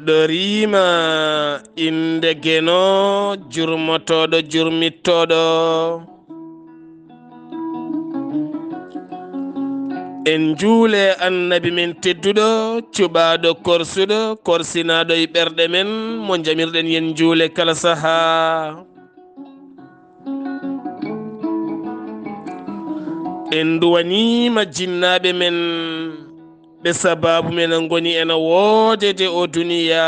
fuɗɗorima inde geno jurmotoɗo jurmittoɗo en juule annabi men tedduɗo cuɓaɗo korsuɗo korsinaɗo e ɓerɗe men mo jamirɗen yen juule kala saha. En duwanima jinnaɓe men ɓe sababu men goni ena woodede o duniya.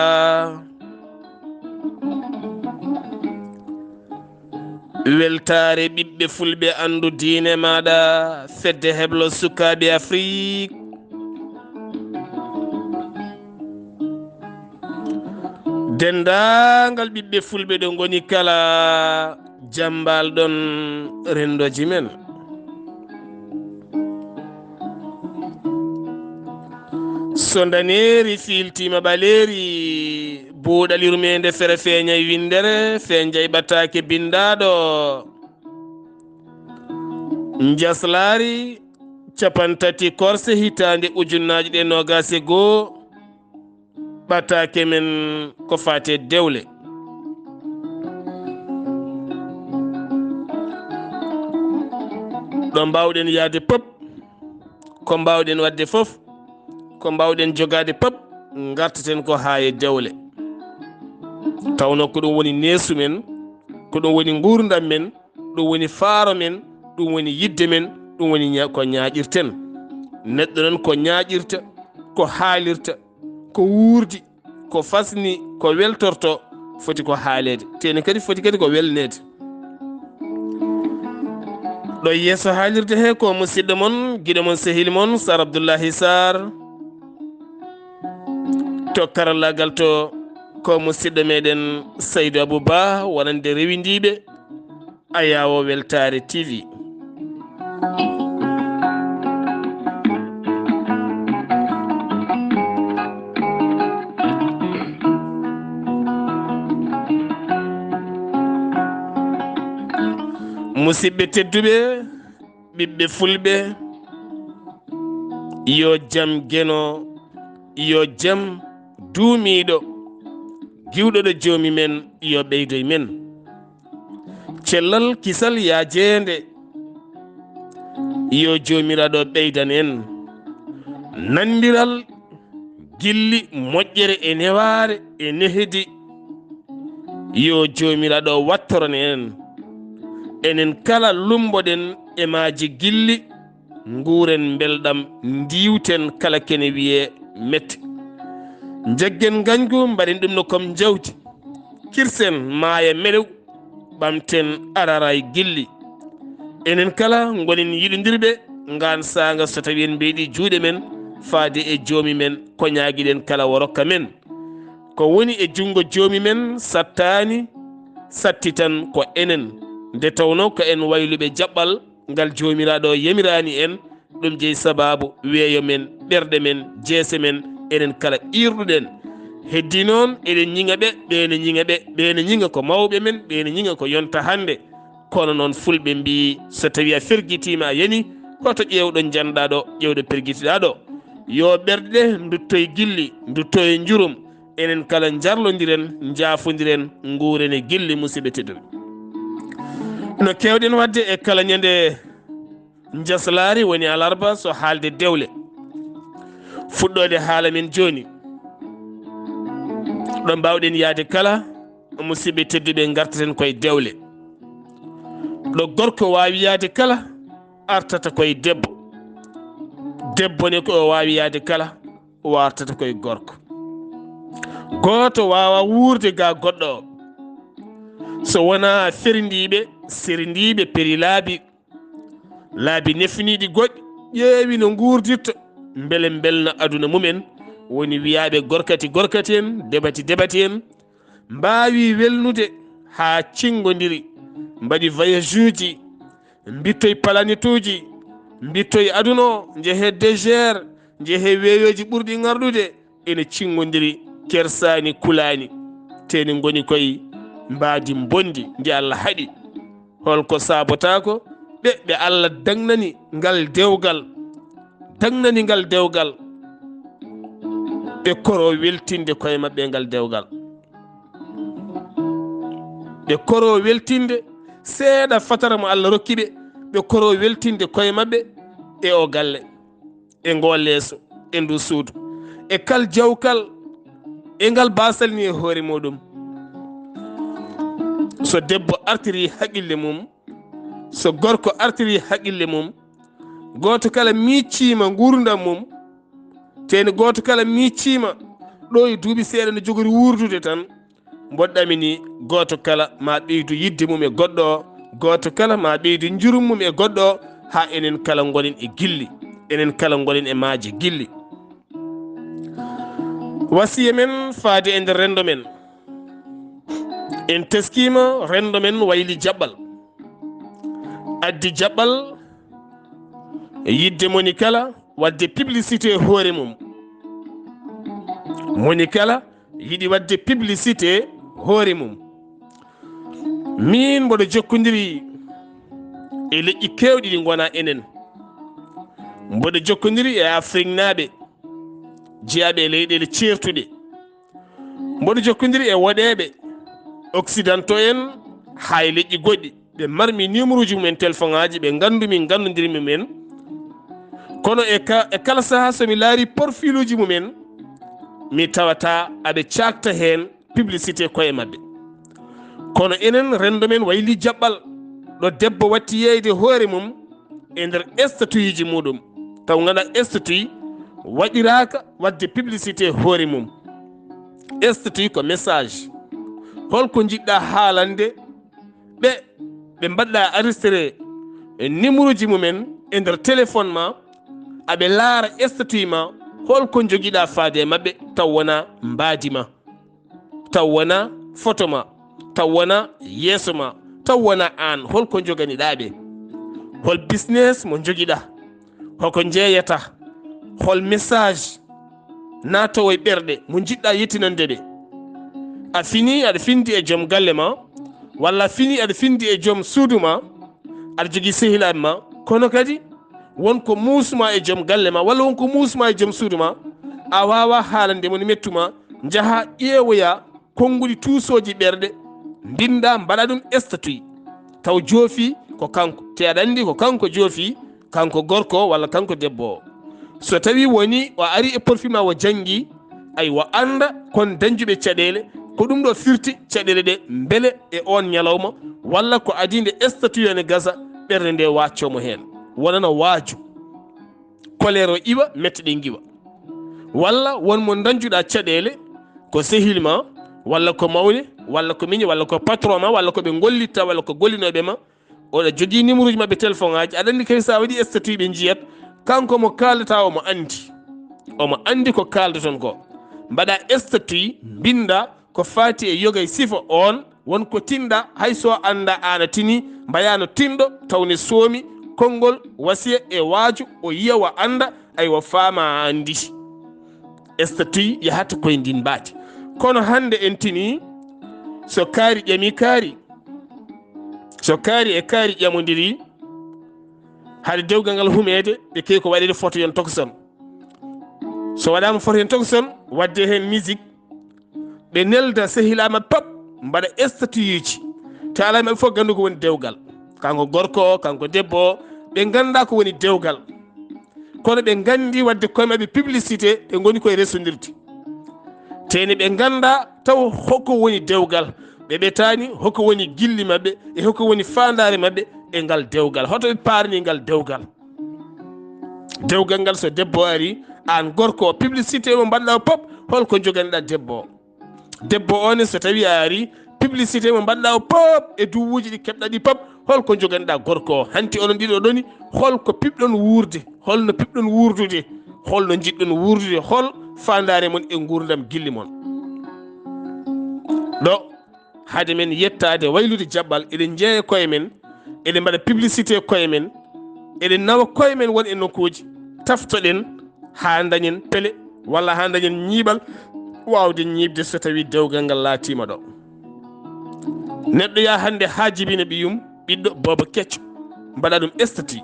Weltare ɓiɓɓe fulɓe andu diine maɗa fedde heblo sukaɓe Afrique. Dendagal ɓiɓɓe fulɓe ɗo goni kala jambal ɗon rendoji men. So daneri filtima ɓaleri buuɗalirmede fere feeñay windere fe jayɓatake bindaɗo jaslari capantati korse hitande ujunnaji ɗe nogase goo ɓatake men ko fate dewle. ɗo mbawɗen yaade pop ko mbawɗen wadde fof ko mbawɗen jogade pop gartaten ko ha e dewle tawno ko ɗum woni neesu men ko ɗum woni gurdam men ɗum woni faaro men ɗum woni yidde men ɗum woni ko ñaaƴirten. Neɗɗo noon ko ñaaƴirta ko haalirta ko wuurdi ko fasni ko weltorto foti ko haalede teni kadi foti kadi ko welnede. ɗo yeeso haalirde he ko musidɗo mon guiɗo mon sehil mon Sar Abdoullahi Sarr, to karallagal to ko musidɗo meɗen Saydou Abouba wonande rewindiɓe Ayawo Weltare TV. musidɓe tedduɓe ɓiɓɓe fulɓe yo jam geno yo jam duumiɗo giwɗoɗo joomi men yo ɓeydo e men. cellal kisal yaajede yo joomiraɗo ɓeydan en. nandiral gilli moƴƴere e neware e nehdi yo joomiraɗo wattorone en. enen kala lumboɗen e maaji gilli nguren belɗam ndiwten kala kene wiye mette. jaggen gañgu mbaɗen ɗum no kom jawdi kirsen maaya melew ɓamten araray gilli. enen kala gonen yiɗodirɓe ngan sanga so tawi en mbeeɗi juuɗe men faade e joomi men ko ñaaguiɗen kala wo rokka men. ko woni e jungo joomi men sattani sattitan ko enen nde tawno ko en wayluɓe jaɓɓal ngal joomiraɗo yamirani en ɗum jeeyi sababu weeyo men ɓerɗe men jeese men enen kala irɗuɗen. heddi noon eɗen ñiŋa ɓe ɓeene ñiŋa ɓe ɓeene ñiŋa ko mawɓe men ɓeene ñiŋa ko yonta hande. kono noon fulɓe mbi so tawi a ferguitima a yani hoto ƴewɗo janɗa ɗo ƴewɗo perguitiɗa ɗo. yo ɓerɗe ɗe duttoye gilli duttoye jurum enen kala jarlodiren jaafodiren nguren e gilli musidɓe tedduɓe. no kewɗen wadde e kala ñande jaslari woni alarba so haalde dewle fuɗɗode haala men joni ɗo mbawɗen yaade kala musidɓe tedduɓe gartaten koye dewle. ɗo gorko wawi yaade kala artata koye debbo. debbo ne ko wawi yaade kala wartata koye gorko. goto wawa wuurde ga goɗɗo o so wona ferindiɓe serindiɓe peri laabi nefiniɗi goƴƴi ƴeewi no gurdirta beele belna aduna mumen. woni wiyaɓe gorkati en debati en mbawi welnude ha cingodiri mbaɗi voyage uji mbittoye planète uji mbittoye aduna o jeehe désert jeehe weeyoji ɓurɗi garɗude ene cingodiri kersani kulani teni goni koye mbadi bondi ndi Allah haɗi. holko sabotako ɓe Allah dagnani ngal dewgal ɓe koro weltinde koye maɓɓe ngal dewgal, ɓe koro weltinde seeɗa fatara mo Allah rokki ɓe, ɓe koro weltinde koye maɓɓe e o galle, e ngo leeso, e ndu suudu, e kal jawkal e ngal basalni e hoore muɗum. So debbo artiri haqqille mum, so gorko artiri haqqille mum, goto kala miccima gurdam mum, teni goto kala miccima ɗo e duuɓi seeɗa no jogori wurdude tan, mboɗɗami ni goto kala ma ɓeydu yidde mum e goɗɗo o, goto kala ma ɓeydu jurum mum e goɗɗo o, ha enen kala gonen e gilli, enen kala gonen e maaje gilli. wasiya men faade e nder rendo men, en teskima rendo men wayli jaɓɓal, addi jaɓɓal yidde moni kala wadde publicité hoore mum, moni kala yiɗi wadde publicité hoore mum. min mboɗo jokkodiri e leƴƴi kewɗi ɗi gona enen, mboɗo jokkodiri e Afrique naaɓe jeeyaɓe e leyɗele certuɗe, mboɗo jokkodiri e woɗeɓe occidentaux en ha e leƴƴi goɗɗi, ɓe marmi numéro uji mumen téléphone aji, ɓe gandumi gandodiri mumen, kono e kala saaha somi laari profil uji mumen mi tawata aɓe cakta hen publicité koye mabɓe. kono enen rendo men wayli jaɓɓal ɗo debbo watti yeyde hoore mum e nder statut ji muɗum, taw ganduɗa statut waɗiraka wadde publicité hoore mum. statut ko message, holko jiɗɗa haalande ɓe mbaɗɗa enregistré e numéro ji mumen e nder téléphone ma, aɓe laara statut ma, holko joguiɗa faade e mabɓe, taw wona mbaadi ma, taw wona photo ma, taw wona yeeso ma, taw wona an holko joganiɗaɓe, hol business mo joguiɗa, hoko jeeyata, hol message natowo e ɓerɗe mo jiɗɗa yettinande ɗe. a fini aɗa findi e joom galle ma, walla fini aɗa findi e joom suudu ma, aɗa jogui sehilaɓe ma, kono kadi wonko muusma e joom galle ma, walla wonko muusma e joom suudu ma, a wawa haalande moni mettuma, jaaha ƴeewoya konnguɗi tuusoji ɓerɗe, binda mbaɗa ɗum statut, taw joofi ko kanko, te aɗa andi ko kanko joofi, kanko gorko walla kanko debbo o. so tawi woni o ari e profil ma o jangi, ay o anda kon dañjuɓe caɗele ko ɗum ɗo firti caɗele ɗe beele e on ñalawma, walla ko adinde statut ene gasa ɓerde nde waccomo hen, wonana waaju colére o iwa mette ɗe giwa, walla wonmo dañjuɗa caɗele ko sehil ma, walla ko mawne, walla ko miñe, walla ko patron ma, walla koɓe gollitta, walla ko gollinoɓe ma, oɗa jogui numéro uji mabɓe téléphone aji, aɗa andi kadi sa waɗi statut ɓe jiyat kanko mo kaldata omo andi ko kalda ton ko. mbaɗa statut binda ko fati e yogay sifa on, wonko tinɗa hayso anda ana tini, mbayano tinɗo tawne soomi konngol wasiya e waaju o yiya o anda, aywa faama andi statut yahata koye ndin mbaati. kono hande en tini so kaari ƴami kaari, so kaari e kaari ƴamodiri, haade dewgal ngal humede ɓe kewi ko waɗede photo yon tokson, so waɗama photo yon tokson wadde hen musique, ɓe nelda sehilama pap mbaɗa statut ji, te ala maɓe fof gandu ko woni dewgal, kanko gorko kanko debbo o, ɓe ganda ko woni dewgal, kono ɓe gandi wadde koye maɓɓe publicité, ɓe goni koye resodirde, teni ɓe ganda taw hokko woni dewgal, ɓe ɓetani hokko woni gilli mabɓe e hokko woni fandare mabɓe e ngal dewgal, hoto ɓe parni ngal dewgal. dewgal ngal so debbo ari, an gorko publicité mo mbaɗɗa pop holko joganiɗa debbo o, debbo one so tawi a ari publicité mo mbaɗɗa pop e duwuji ɗi keɓɗa ɗi pop holko joganiɗa gorko o. hanti onon ɗiɗo ɗoni holko piɓɗon wurde, holno piɓɗon wurdude, holno jiɗɗon wurdude, hol fandare mon e gurdam gilli mon. ɗo haade men yettade waylude jaɓɓal, eɗen jeeya koye men, eɗen mbaɗa publicité koye men, eɗen nawa koye men won e nokkuji, taftoɗen ha dañen pele, walla ha dañen ñiiɓal wawde ñiibde so tawi dewgal ngal laatima ɗo. neɗɗo ya hande ha jibina ɓiyum ɓiɗɗo booba kecco, mbaɗa ɗum statut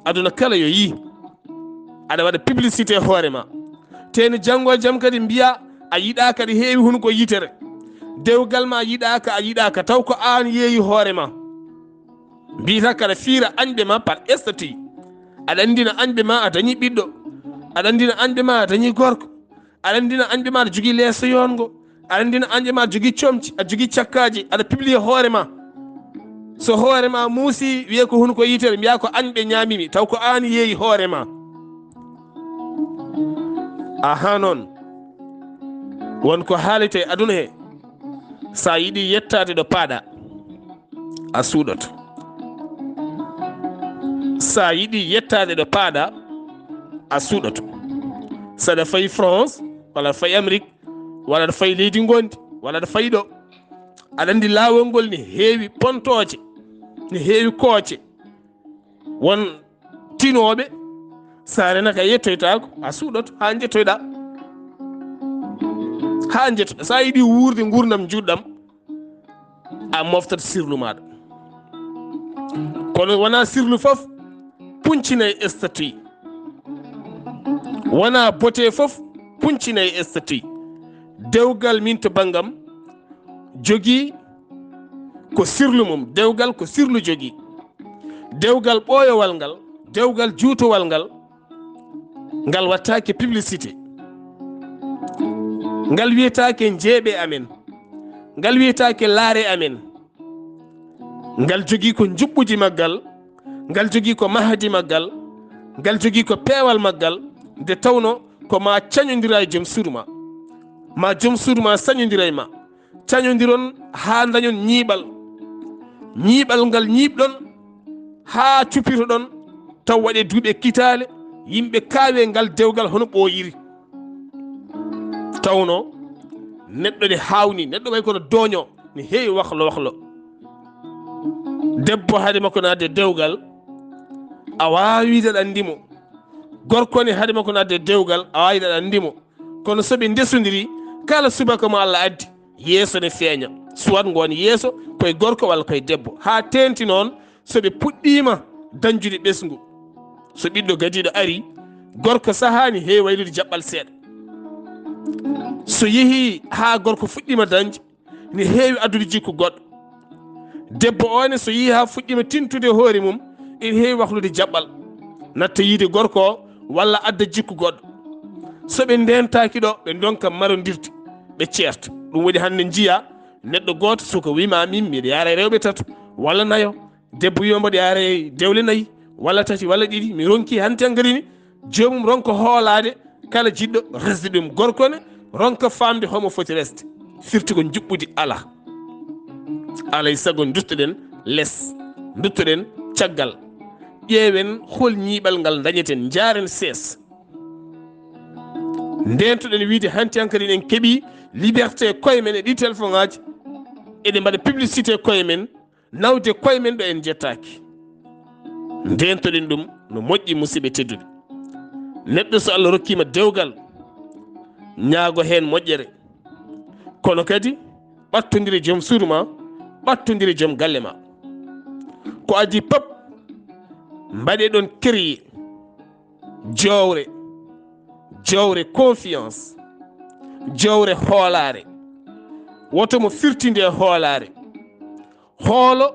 aduna kala yo yi aɗa waɗa publicité hoore ma, teni janngo jam kadi mbiya a yiɗa kadi heewi hun ko yitere dewgal ma yiɗaka a yiɗaka taw ko an yeeyi hoore ma mbiyata kada fiira añɓe ma par estati aɗa andina añɓe ma a dañi ɓiɗɗo aɗa andina añɓe ma a dañi gorko aɗa andina añɓe ma aɗa jogui leeso yongo aɗa andina añɓe ma a jogui comci a jogui cakkaji aɗa publie hoore ma so hoore ma muusi wiye ko hun ko yitere mbiya ko añɓe ñamimi taw ko an yeeyi hoore ma aha noon wonko haalite aduna he sa yiɗi yettade ɗo paaɗa a suuɗoto sa yiɗi yettade ɗo paaɗa a suuɗoto saɗa fayi France walla aɗa fayi Amérique walla aɗa fayi leydi gondi walla aɗa fayi ɗo aɗa andi laawol ngol ne heewi pontoje ne heewi kooce won tinoɓe sa renaka yettoytako a suuɗoto ha jettoyɗa ha jettoɗa sa yiɗi wuurde gurdam juɗɗam a moftat sirlu maɗa kono wona sirlu foof puncinayi statut wona bote foof puncinayi statut dewgal min to banggam jogii ko sirlu mum dewgal ko sirlu jogii dewgal ɓooyowal ngal dewgal juutowal ngal ngal wattake publicité ngal wiyetake jeeɓe amen ngal wiyetake laare amen ngal jogii ko juɓɓuji maggal ngal jogii ko mahadi maggal ngal jogii ko peewal maggal nde tawno ko ma cañodira e joom suudu ma joom suudu ma sañodira e ma cañodiron ha dañon ñiiɓal ngal ñiiɓɗon ha cupitoɗon taw waɗe duuɓe kitale yimɓe kaawe ngal dewgal hono ɓooyiri tawno neɗɗo ne hawni neɗɗo way kono dooño ne heewi wahlo debbo haade makko naatde dewgal a waawi wiide aɗa anndimo gorko ne haade makko naatde dewgal a waawi aɗa anndimo kono so ɓe ndesodiri kala subaka mo Allah addi yeeso ne feeña soit ngoon yeeso koye gorko walla koye debbo haa teenti noon so ɓe puɗɗiima dañjude ɓesngu so ɓiɗɗo gadiiɗo ari gorko sahaani heewi waylude jaɓɓal seeɗa so yehii haa gorko fuɗɗiima dañde ne heewi addude jikku goɗɗo debbo one so yii haa fuɗɗiima tintude hoore mum ene heewi wahlude jaɓɓal natta yiide gorko o walla adda jikku goɗɗo so ɓe ndentaaki ɗo ɓe donka marondirde ɓe ceerta ɗum waɗi hannde njiya neɗɗo gooto soko wima min mbiɗa yaara e rewɓe tato walla nayo debbo wiima mboɗo yaara e dewle nayyi walla tati walla ɗiɗi mi ronki hanten garini joomum ronka hoolade kala jiɗɗo resde ɗum gorko ne ronka famde homo foti resde firti ko juɓɓudi ala alay sago duttoɗen less duttoɗen caggal ƴeewen hol ñiiɓal ngal dañeten jaaren sees ndentoɗen wiide hanti hankadi en keeɓi liberté koye men e ɗi téléphone ngaji eɗe mbaɗa publicité koye men nawde koye men ɗo en jettaki ndentoɗen ɗum no moƴƴi musidɓe tedduɓe neɗɗo so Allah rokkima dewgal ñaago hen moƴƴere kono kadi ɓattodire joom suudu ma ɓattodire joom galle ma ko adi pop mbaɗe ɗon créer jowre confiance jowre hoolare woto mo firtinde e hoolare hoolo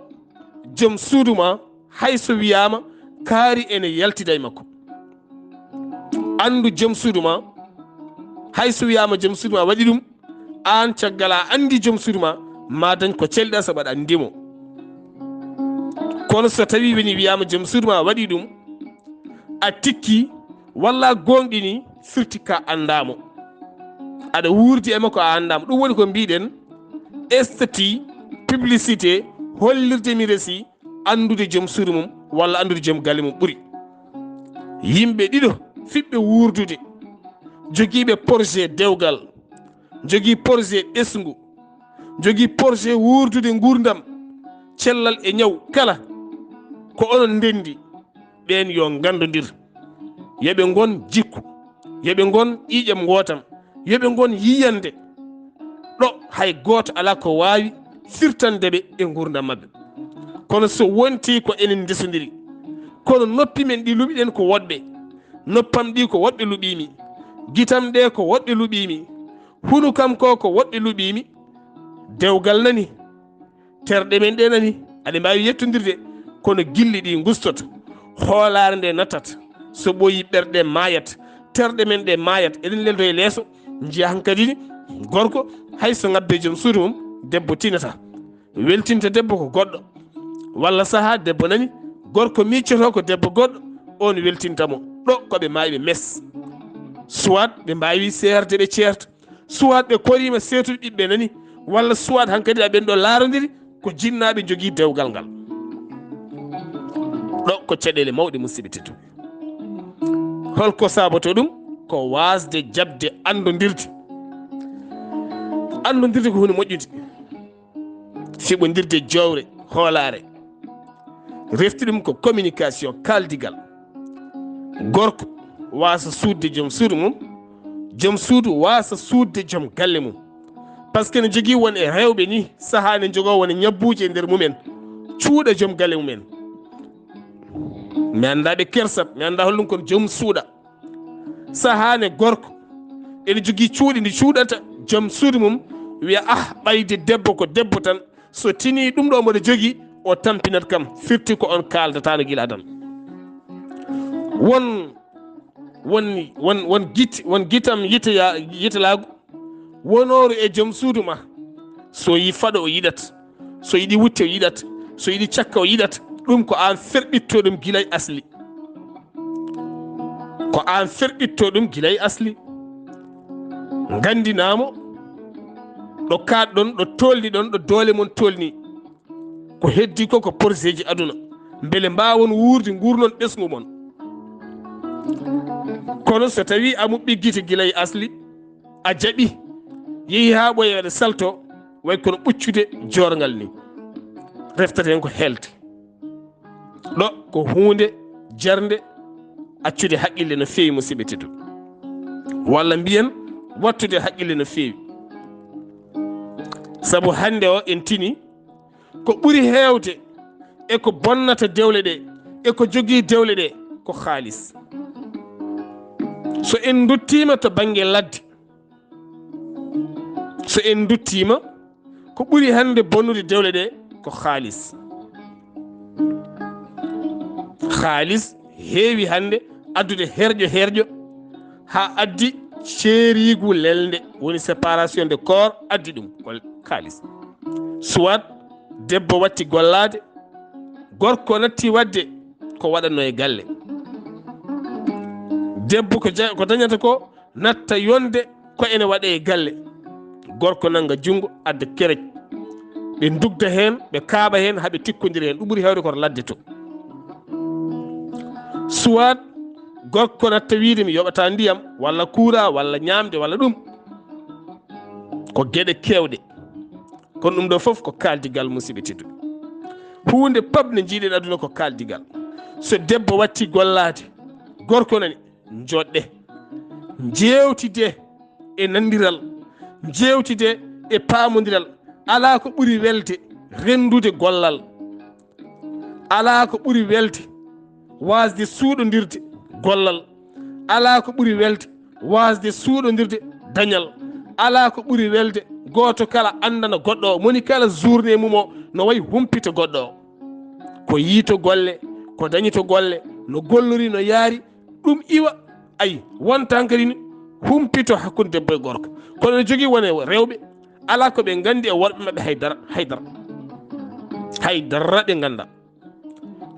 joom suudu ma hayso wiyama kaari ene yaltida e makko andu joom suudu ma hayso wiyama joom suudu ma waɗi ɗum an caggal a andi joom suudu ma dañ ko celɗa so mbaɗa andimo kono so tawi woni wiyama joom suudu ma waɗi ɗum a tikki walla gonɗini firti ka andamo aɗa wuurdi e makko a andama ɗum woni ko mbiɗen statut publicité hollirde mi resi andude joom suudu mum walla andude joom galle mum ɓuuri yimɓe ɗiɗo fiɓɓe wuurdude jogiiɓe projet dewgal jogii projet ɓesngu jogii projet wuurdude gurdam cellal e ñaw kala ko onon ndendi ɓen yo gandodir yoɓe gon jikku yoɓe gon ƴiƴam gootam yoɓe gon yiyande ɗo hay gooto ala ko waawi firtandeɓe e gurdam maɓɓe kono so wonti ko enen ndesodiri kono noppi men ɗi luɓiɗen ko woɗɓe noppam ɗi ko woɗɓe luɓimi gitam ɗe ko woɗɗe luɓimi, hunu kam ko woɗɗe luɓimi, dewgal nani, terɗe men ɗe nani, aɗa mbawi yettodirde, kono gilli ɗi gustoto, hoolare nde nattata, so ɓooyi ɓerɗe mayat, terɗe men ɗe mayat. Eɗen lelto e leeso jiya hankadi ni gorko hayso ngabbe joom suudu mum, debbo tinata, weltinta debbo ko goɗɗo, walla saaha debbo nani gorko miccoto ko debbo goɗɗo, on weltintamo. ɗo koɓe mayi ɓe mes, soit ɓe mbawi serde ɓe ceerta, soit ɓe korima seetude ɓiɓɓe nani, walla soit hankadi aɓen ɗo laarodiri ko jinnaɓe jogui dewgal ngal. ɗo ko caɗele mawɗe musidɓe tedduɓe. holko saboto ɗum? ko wasde jabde andodirde. Andodirde ko hunde moƴƴude, fiɓodirde jowre hoolare. refti ɗum ko communication, kaldigal. gorko wasa suudde joom suudu mum, joom suudu wasa suudde joom galle mum. par ce que ne jogui won e rewɓe ni saaha ne jogo won e ñabbuji e nder mumen, cuuɗa joom galle mumen. mi anda ɓe kersat, mi anda holɗum kono joom suuɗa. saaha ne gorko ene jogui cuuɗi ndi cuuɗata joom suudu mum, wiya ɓayde debbo ko debbo tan, so tini ɗum ɗo mboɗo jogui o tampinat kam, firti ko on kaldatano guila adan. won gitam yitelago wonoru e joom suudu ma, so yi faɗo o yiɗat, so yiɗi wutte o yiɗat, so yiɗi cakka o yiɗat. ɗum ko an ferɓitto ɗum guilay asli, ko an ferɓitto ɗum guilay asli. gandinamo ɗo kaɗɗon, ɗo tolni ɗon, ɗo doole mon tolni, ko heddi ko projet ji aduna, beele mbawon wuurde gurnon ɓesgu mon. kono so tawi a muɓɓi guite guilay asli, a jaaɓi yeehi ha ɓoye waɗa salto, way kono ɓuccude jorgal ni, reftata hen ko helte. ɗo ko hunde jarde accude haqqille no fewi musidɓe tedduɓe, walla mbiyen wattude haqqille no fewi. saabu hande o en tini ko ɓuuri hewde e ko bonnata dewle ɗe e ko jogui dewle ɗe ko haalis. so en duttima to banggue ladde, so en duttima ko ɓuuri hande bonnude dewle ɗe ko haalis. haalis heewi hande addude herƴo ha addi ceerigu lelde, woni séparation de corps, addi ɗum ko haalis. soit debbo watti gollade, gorko natti wadde ko waɗanno e galle. debbo ko dañata ko natta yonde ko ene waɗe e galle, gorko nanga jungo adda kerej, ɓe dugda hen, ɓe kaaɓa hen, haɓe tikkodira hen. ɗum ɓuuri hewde koto ladde to. soit gorko natta wiide mi yoɓata ndiyam, walla kuura, walla ñamde, walla ɗum, ko gueɗe kewɗe. kono ɗum ɗo foof ko kaldigal musidɓe tedduɓe. hunde pab ne jiiɗen aduna ko kaldigal. so debbo watti gollade, gorko nani, joɗɗe jewtide e nandiral, jewtide e paamodiral. ala ko ɓuuri welde rendude gollal, ala ko ɓuuri welde wasde suuɗodirde gollal, ala ko ɓuuri welde wasde suuɗodirde dañal, ala ko ɓuuri welde goto kala andana goɗɗo o, moni kala journée mum o no wayi humpita goɗɗo o, ko yiito golle, ko dañito golle, no gollori, no yaari. ɗum iwa ayi wonta kadi ni humpito hakkude debbo e gorko. kono ne jogui wone rewɓe ala ko ɓe gandi e worɓe mabɓe haydara ɓe ganda.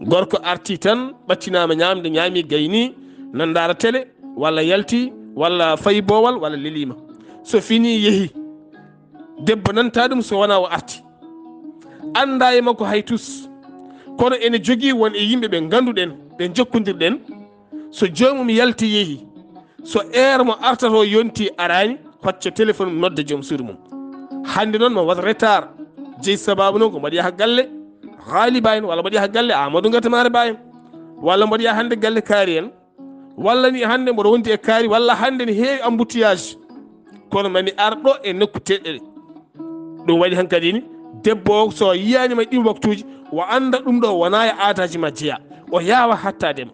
gorko arti tan ɓattinama ñamde, ñaami gayni, nandara télé, walla yalti, walla fayi bowal, walla lelima. so fini yeehi, debbo nanta ɗum so wona o arti, anda e makko hay tus. kono ene jogui won e yimɓe ɓe ganduɗen, ɓe jokkodirɗen. so jomum yalti yeehi, so heure mo artato yonti arani, hocca téléphone nodda joom suudu mum. hande noon mo wat retard, jeeyi sababu noon ko mbaɗi yaha galle haaliba en, walla mbaɗi yaha galle Amadou Gatamare Ba en, walla mbaɗi yaha hande galle kaari en, walla ni hande mboɗo wondi e kaari, walla hande ne heewi embouteillage. kono mami ar ɗo e nokku teɗɗere. ɗum waɗi hankadi ni debbo o so yiyanima ɗin waktuji, o anda ɗum ɗo wona e aadaji ma jeeya, o yawa hattadema.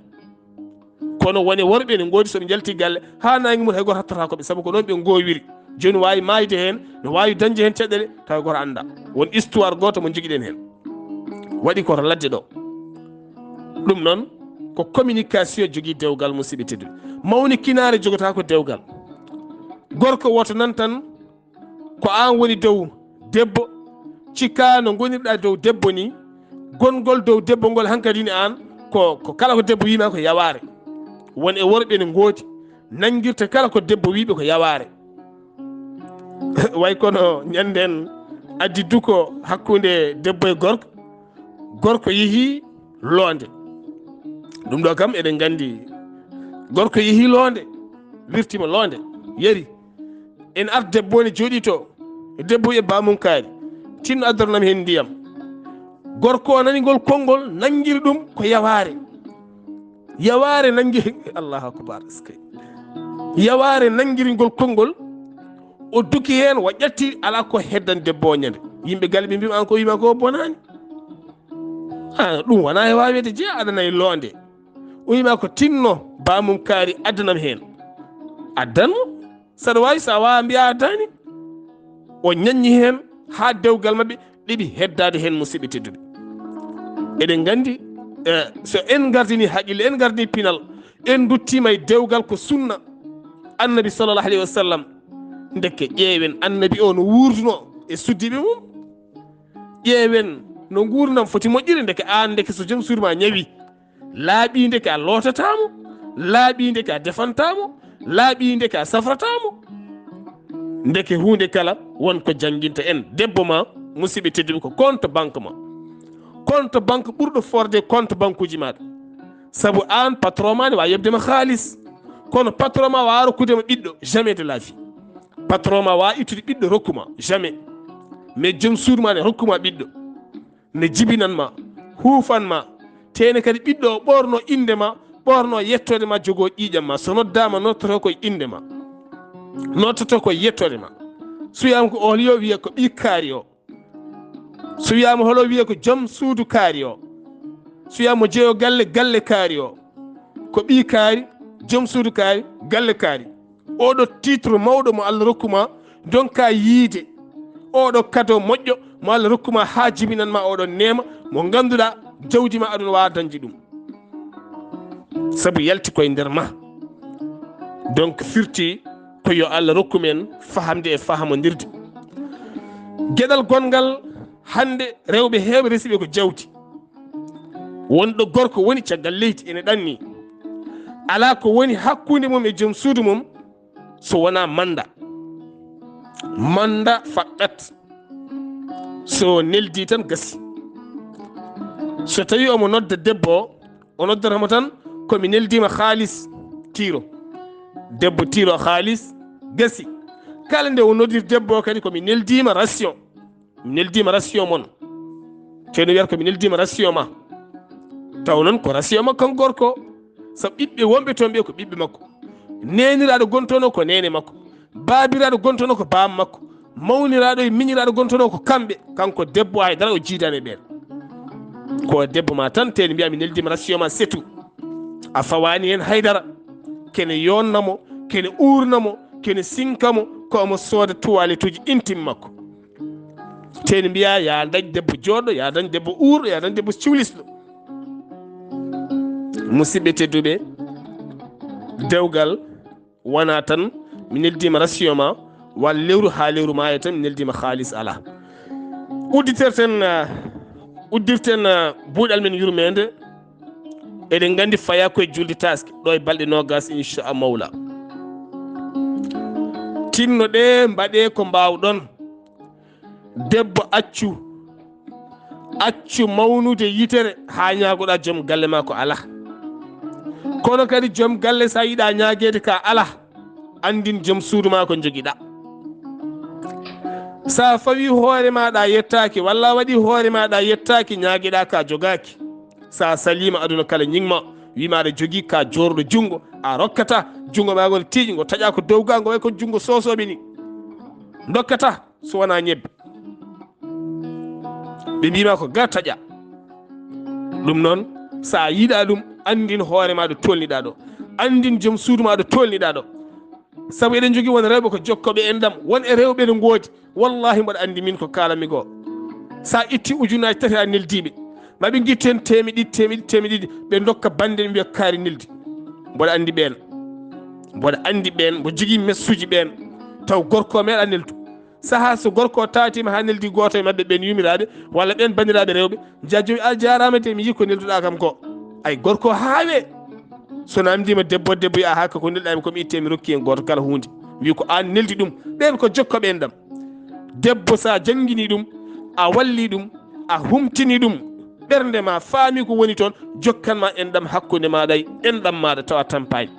kono woni worɓe ne goodi soɓe jalti galle ha nangi mum hay goto hattata koɓe saabu ko noon ɓe gowiri joni wawi mayde hen no wawi dañde hen caɗele taw goto anda won histoire goto mo joguiɗen hen waɗi koto ladde ɗo ɗum noon ko communication jogui dewgal musidɓe tedduɓe mawni kinare jogota ko dewgal gorko woto nan tan ko an woni dow debbo cikka no gonirɗa dow debbo ni gongol dow debbo ngol hankkadi ni an ko kala ko debbo wima ko yaware won e worɓe ne goodi nanguirta kala ko debbo wiɓe ko yaware way kono ñanden addi duko hakkude debbo e gorko yeehi loonde ɗum ɗo kam eɗen gandi gorko yeehi loonde wirtima loonde yari en art debbo ne jooɗi to debbo e bamum kaari tinno addoranam hen ndiyam gorko o nani ngol konngol nanguiri ɗum ko yaware nanguiri allahu akbar yaware nanguiri ngol konngol o duki hen o ƴatti ala ko heddan debbo o ñande yimɓe galle ɓe mbima an ko wima ko bonani ɗum wona e wawede jeeya adanayi loonde o wima ko tinno bamum kaari addanam hen addanmo saɗa wawi sa wawa mbiya addani o ñaññi hen ha dewgal mabɓe ɗiɓi heddade hen musidɓe tedduɓe eɗen gandi so en gardini haqqille en gardini pinal en duttima e dewgal ko sunna annabi sallallah alayhi wa sallam dekke ƴeewen annabi o no wurduno e suddiɓe mum ƴeewen no gurdam foti moƴƴiri deke an deke so joom suuduma ñawi laaɓi deke a lootatamo laaɓi deke a defantamo laaɓi deke a safratamo deke hunde kala wonko jangguinta en debbo ma musidɓe tedduɓe ko compte banque ma compte banque ɓurɗo forde compte banque uji maɗa saabu an patron ma ne wawi yebdema haalis kono patron ma wawa rokkudema ɓiɗɗo jamais de la vie patron ma wawa ittude ɓiɗɗo rokkuma jamais mais joom suuduma ne rokkuma ɓiɗɗo ne jibinanma huufanma tene kadi ɓiɗɗo o ɓorno indema ɓorno yettode ma jogo ƴiƴam ma so noddama nottoto koye indema nottoto koye yettode ma so wiyama ko hol yo wiye ko ɓi kaari o so wiyama holo wiye ko joom suudu kaari o so wiyama jeeyo galle kaari o ko ɓi kaari joom suudu kaari galle kaari oɗo titre mawɗo mo Allah rokkuma donka yiide oɗo cadeau moƴƴo mo Allah rokkuma ha jibinanma oɗon nema mo ganduɗa jawdi ma aɗon wawa dañde ɗum saabu yalti koye nder ma donc firti ko yo Allah rokkumen fahamde e fahamodirde gueɗal gongal hande rewɓe heewɓe resiɓe ko jawdi wonɗo gorko woni caggal leydi ene ɗanni ala ko woni hakkude mum e joom suudu mum so wona manda faqqat so neldi tan gasi so tawi omo nodda debbo o noddatamo tan komi neldima haalis tiro debbo tiro haalis gasi kala nde o noddir debbo kadi komi neldima ration mon teno wiyata komi neldima ration ma taw noon ko ration makko kan gorko sabu ɓiɓɓe wonɓe toon ɓe ko ɓiɓɓe makko neniraɗo gontono ko nene makko babiraɗo gontono ko bam makko mawniraɗo e miñiraɗo gontono ko kamɓe kanko debbo haydara o jiidani ɓen ko debbo ma tan teni mbiya mi neldima ration ma setu a fawani hen haydara kene yonnamo kene urnamo kene sinkamo ko omo sooda toilette uji intime makko teni mbiya ya dañ debbo joɗɗo ya dañ debbo urɗo ya dañ debbo cuhlisɗo musidɓe tedduɓe dewgal wona tan mi neldima ration ma walla lewru ha lewru maya tan mi neldima haalis ala uddirten buuɗal men yurmede eɗen gandi faya koye julde taske ɗo e balɗe nogas inchallah mawla tinno ɗe mbaɗe ko mbawɗon debbo accu mawnude yitere ha ñagoɗa joom galle ma ko ala kono kadi joom galle sa yiiɗa ñaguede ka ala andin joom suudu ma ko joguiɗa sa fawi hoore maɗa yettaki walla waɗi hoore maɗa yettaki ñagueɗa ka jogaki sa salima aduna kala ñingma wima aɗa jogui ka jorɗo junggo a rokkata junggo ma ngol tiiƴi ngo taƴa ko dowga ngo way ko junggo sosoɓe ni dokkata so wona ñebbe ɓe mbima ko ga taƴa ɗum noon sa yiiɗa ɗum andin hoore ma ɗo tolniɗa ɗo andin joom suudu ma ɗo tolniɗa ɗo sabu eɗen jogui won rewɓe ko jokkoɓe en ɗam won e rewɓe no goodi wallahi mboɗo andi min ko kalami ko sa itti ujunaji tati a neldiɓe maɓe guittu hen temedɗiɗi ɓe dokka bande ɓe mbiya kaari neldi mboɗo andi ɓen mbo jogui messuji ɓen taw gorko meeɗa neldu saaha so gorko tatima ha neldi goto e mabɓe ɓen yumiraɓe walla ɓen bandiraɓe rewɓe jajjomi a jarama de mi yi ko nelduɗa kam ko ay gorko haawe so namdima debbo yiya haka ko nelɗami komi itte mi rokki en goto kala hunde wi ko an neldi ɗum ɓen ko jokkoɓe en ɗam debbo sa jangguini ɗum a walli ɗum a humtini ɗum ɓernde ma faami ko woni toon jokkanma en ɗam hakkude maɗa en ɗam maɗa tawa tampani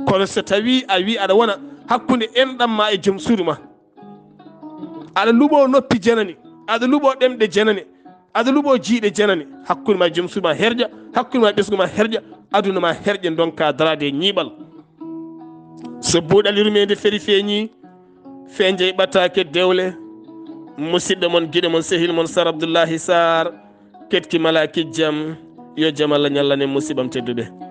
kono so tawi a wi aɗa wona hakkude en ɗam ma e joom suudu ma aɗa luuɓo noppi janani aɗa luuɓo ɗemɗe janani aɗa luuɓo jiiɗe janani hakkude ma joom suudu ma herƴa hakkude ma ɓesgu ma herƴa aduna ma herƴa donka darade e ñiiɓal so buuɗal yurmede feeri feeñi feeje ɓattake dewle musidɗo moon guiɗo moon sehil moon Sar Abdoullahi Sarr ketki malaki jaam yo jaam Allah ñallane musibam tedduɓe